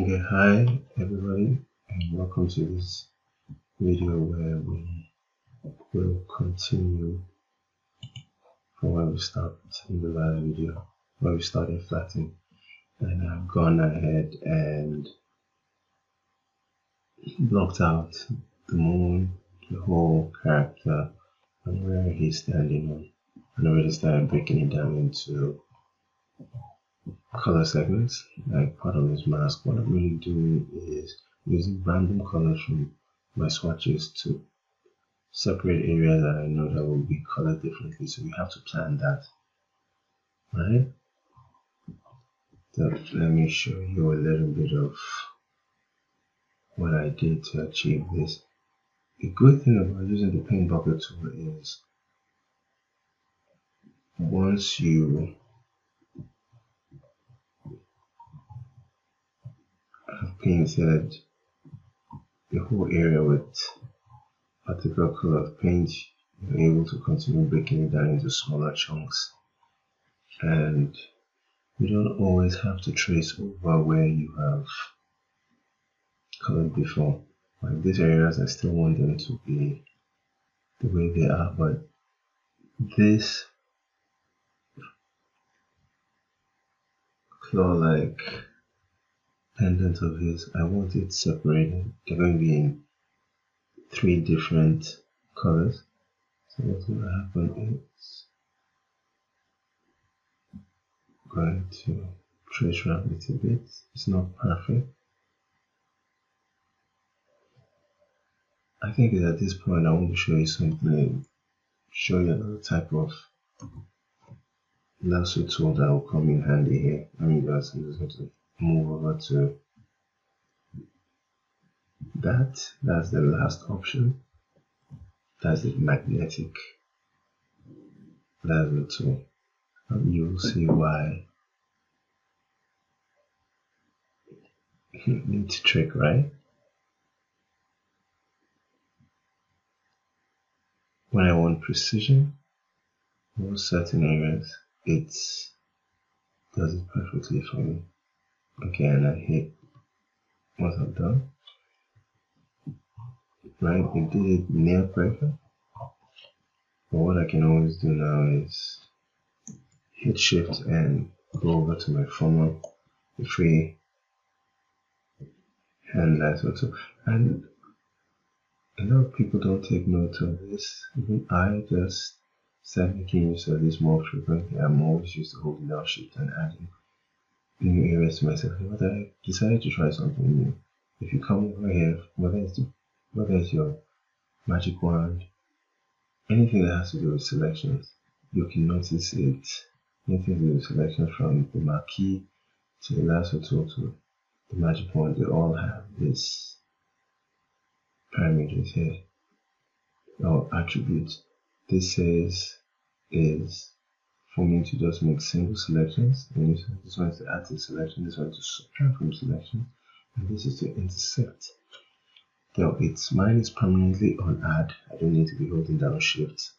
Okay, hi everybody, and welcome to this video where we will continue from where we stopped in the last video, where we started flattening. And I've gone ahead and blocked out the moon, the whole character, and where he's standing on, and already started breaking it down into color segments, like part of this mask. What I'm really doing is using random colors from my swatches to separate areas that I know that will be colored differently. So we have to plan that, right? So let me show you a little bit of what I did to achieve this. The good thing about using the paint bucket tool is once you have painted the whole area with a particular color of paint, you're able to continue breaking it down into smaller chunks. And you don't always have to trace over where you have colored before. Like these areas, I still want them to be the way they are, but this claw-like pendant of his, I want it separated. They're going to be in 3 different colors. So what's going to happen is I'm going to trace around it a bit. It's not perfect. I think at this point I want to show you something, show you another type of lasso tool that will come in handy here. I mean, guys, I'm just going to move over to that. That's the last option. That's the magnetic lasso tool. And you will see why it's a trick, right? When I want precision for certain areas, it does it perfectly for me. Okay, and I hit what I've done. Right, it did it near perfect. But what I can always do now is hit shift and go over to my former free hand lasso tool. And a lot of people don't take note of this. Even I just start making use of this more frequently. I'm always used to holding down shift and adding new areas to myself. But I decided to try something new. If you come over here, whether it's your magic wand, anything that has to do with selections, you can notice it. Anything to do with selections, from the marquee to the lasso tool to the magic wand, they all have this parameters here, or attributes. This says is for me to just make single selections, and this one is to add to selection, this one is to subtract from selection, and this is to intersect. Now mine is permanently on add. I don't need to be holding down shift,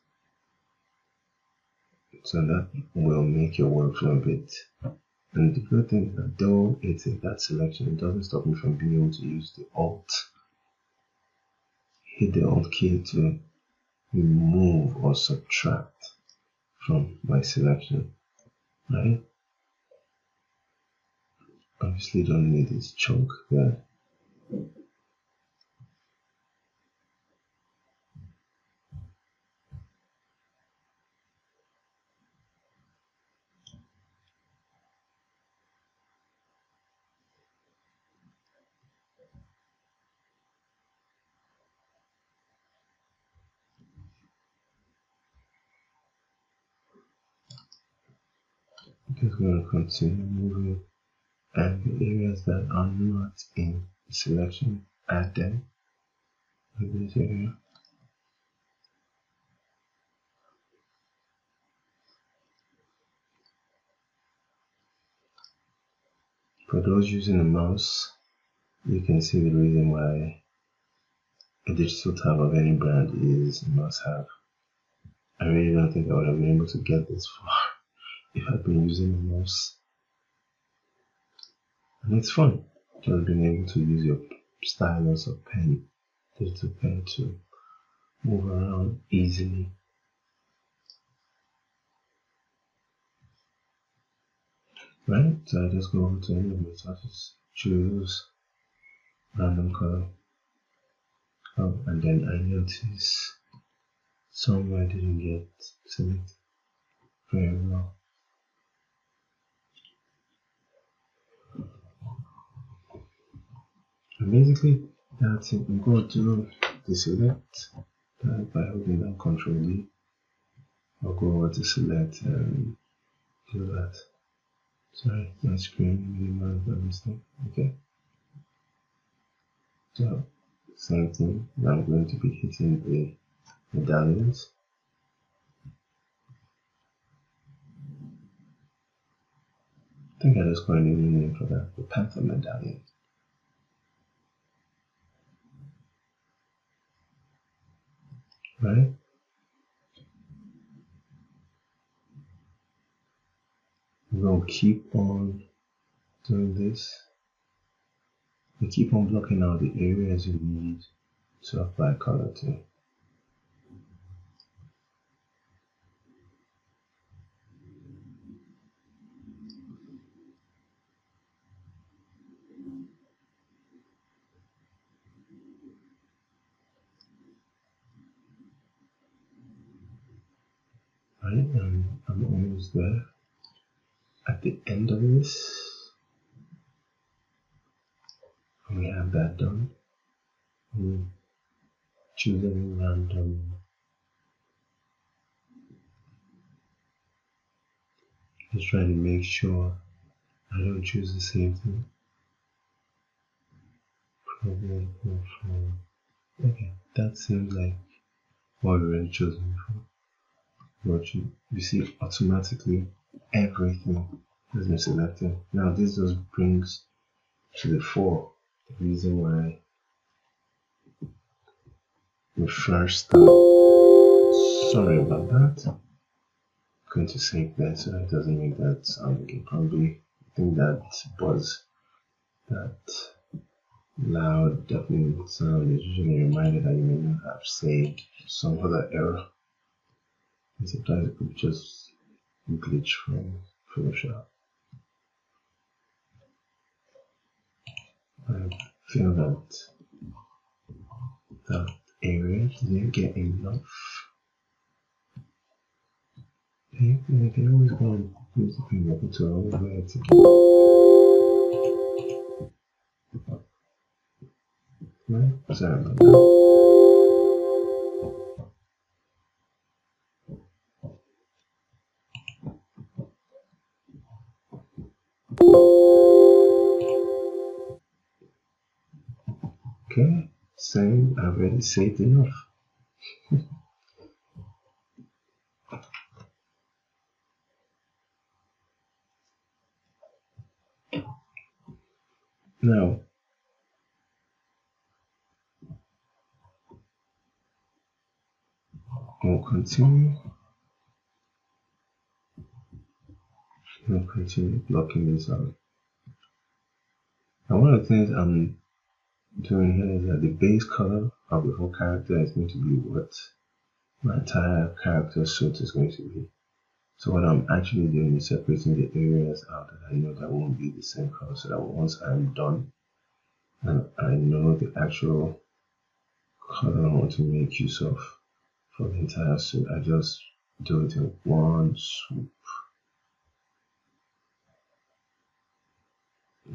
so that will make your workflow a bit. And the good thing is that though it's in that selection, it doesn't stop me from being able to use the Alt, hit the Alt key to remove or subtract from my selection, right? Obviously don't need this chunk there. Just going to continue moving, and the areas that are not in the selection, add them with this area. For those using a mouse, you can see the reason why a digital tab of any brand is a must-have. I really don't think I would have been able to get this far if I'd been using a mouse. And it's fun. just being able to use your stylus or pen, digital pen, to move around easily. Right, so I just go over to any of my touches, choose random color. Oh, and then I notice somewhere I didn't get selected very well. And basically, that's it. You go to the select by holding down Control D. I'll go over to select and do that. Sorry, my screen minimized by mistake. Okay. So, same thing. Now I'm going to be hitting the medallions. I think I just got a new name for that, the Panther medallion. Right? We'll keep on doing this. We keep on blocking out the areas you need to apply color to. Right, and I'm almost there. At the end of this, when we have that done, we choose any random. Just trying to make sure I don't choose the same thing. Problem control. Okay, that seems like what we already chosen before. But you see automatically everything has been selected. Now this just brings to the fore the reason why we first start. Sorry about that. I'm going to save that so it doesn't make that sound again. Probably I think that buzz, that loud deafening sound is usually a reminder that you may not have saved some other error. And sometimes it could just glitch from Photoshop. I feel that area didn't get enough. Okay, and I can always go and use the finger tool where it's again. Right? Sorry about that. Okay, same, I've already saved enough. Now, we'll continue. We'll continue blocking this out. And one of the things I'm doing here is that the base color of the whole character is going to be what my entire character suit is going to be. So what I'm actually doing is separating the areas out that I know that won't be the same color, so that once I'm done and I know the actual color I want to make use of for the entire suit, I just do it in one swoop.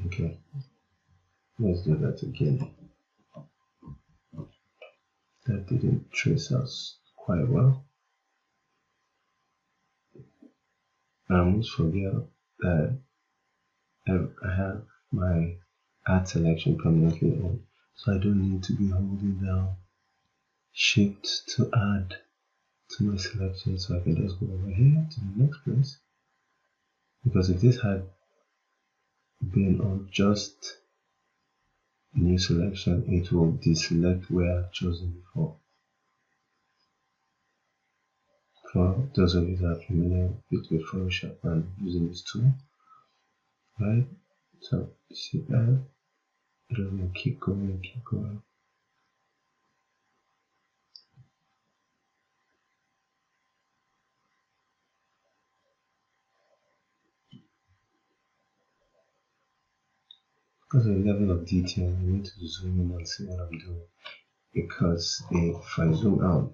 Okay, let's do that again. That didn't trace us quite well. I almost forget that I have my add selection permanently on, so I don't need to be holding down shift to add to my selection, so I can just go over here to the next place. Because if this had been on just new selection, it will deselect where I've chosen before. For those of you that are familiar with Photoshop and using this tool, right? So see that, Just gonna keep going, keep going. Because of the level of detail, I need to zoom in and see what I'm doing. Because if I zoom out,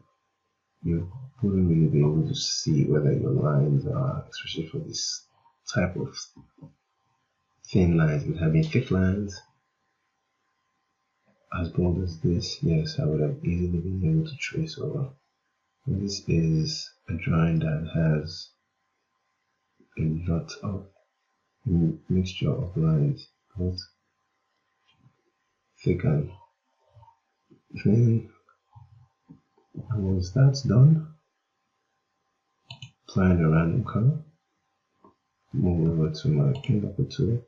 you wouldn't really be able to see whether your lines are, especially for this type of thin lines. With having thick lines as bold as this, yes, I would have easily been able to trace over. And this is a drawing that has a lot of mixture of lines, both thick and thin. And once that's done, applying a random color, move over to my pinnacle tool.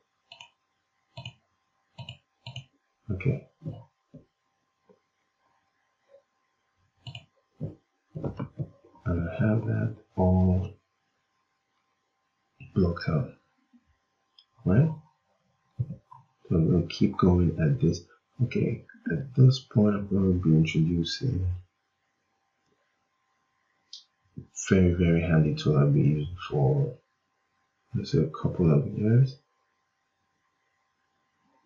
Okay. And I have that all blocked out, right? So I'm going to keep going at this. Okay, at this point I'm going to be introducing very, very handy tool I've been using for, let's say, a couple of years.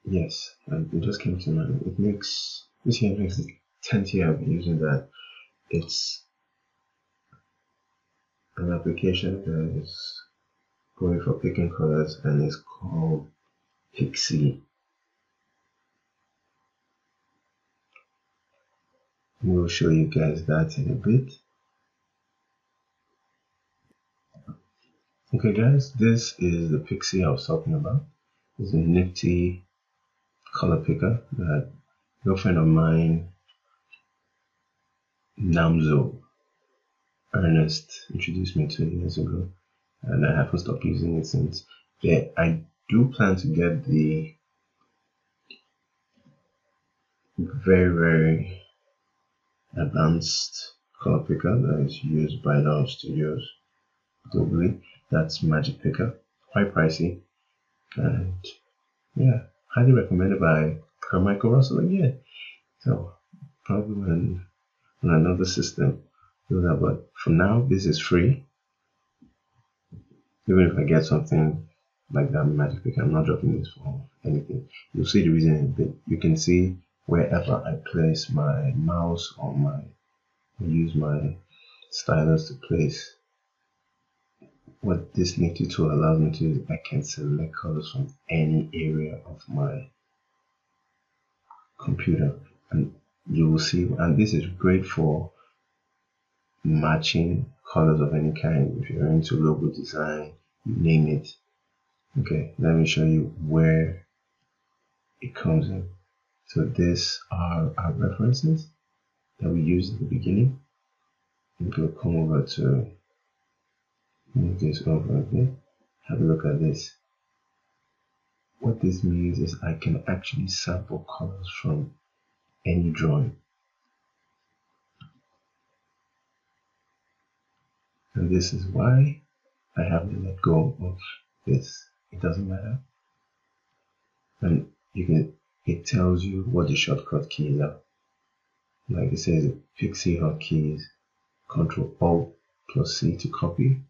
Yes, and it just came to mind. It makes, this year makes the 10th year I've been using that. It's an application that is going for picking colors and it's called Pixie. We'll show you guys that in a bit. Okay guys, this is the Pixie I was talking about. It's a nifty color picker that a girlfriend of mine, Namzo Ernest, introduced me to years ago, and I haven't stopped using it since. Yeah, I do plan to get the very, very advanced color picker that is used by now studios globally. That's Magic Picker, quite pricey, and yeah, highly recommended by Carmichael Russell again. So probably when another system do that, but for now this is free. Even if I get something like that Magic Picker, I'm not dropping this for anything. You'll see the reason in a bit. You can see wherever I place my mouse or use my stylus to place. What this nifty tool allows me to do is I can select colors from any area of my computer, and you will see, and this is great for matching colors of any kind. If you're into logo design, you name it. Okay, let me show you where it comes in. So these are our references that we used at the beginning. We can come over to move this over a bit. Have a look at this. What this means is I can actually sample colors from any drawing. And this is why I haven't let go of this. It doesn't matter. And it tells you what the shortcut keys are. Like it says, Pixie hotkeys, Control Alt plus C to copy,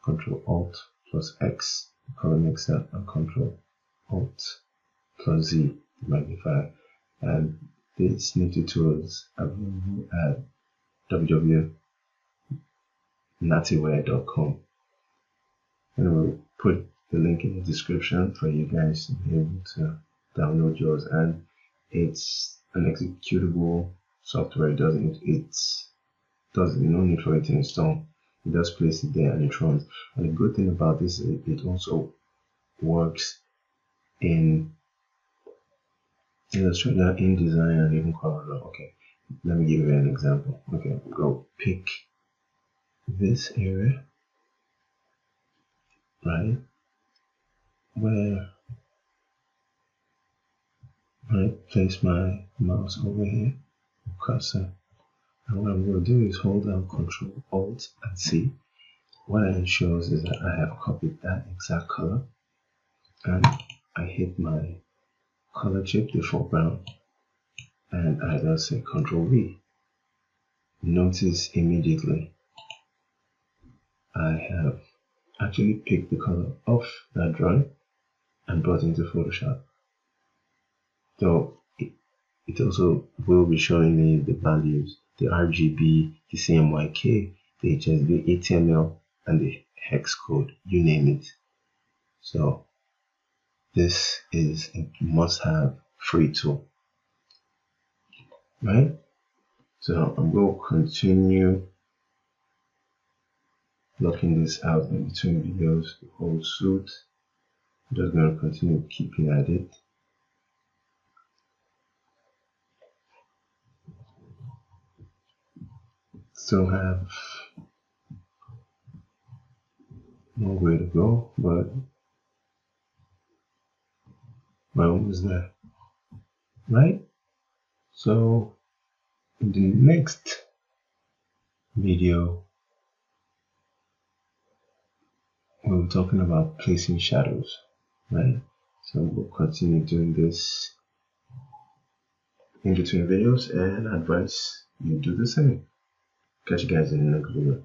Control Alt plus X to color mixer, and Control Alt plus Z to magnify. And these nifty tools are available at www.natiware.com. And we'll put the link in the description for you guys to be able to download yours. And it's an executable software. It doesn't no need for it to install. You just place it there and it runs. And the good thing about this is it also works in Illustrator, InDesign, and even Corel. Okay, let me give you an example. Okay, go pick this area, right, where I place my mouse over here, cursor. And what I'm going to do is hold down Control Alt and C. What it ensures is that I have copied that exact color, and I hit my color chip the foreground, and either say Ctrl V. Notice immediately I have actually picked the color off that drawing and brought into Photoshop. So it also will be showing me the values, the RGB, the CMYK, the HSV, HTML, and the hex code, you name it. So this is a must-have free tool, right? So I'm going to continue blocking this out in between videos, the whole suit. I'm just going to continue keeping at it. Still have no way to go, but we're almost there, right? So in the next video, we'll be talking about placing shadows, right? So we'll continue doing this in between videos and advise you do the same. Catch you guys in the next video.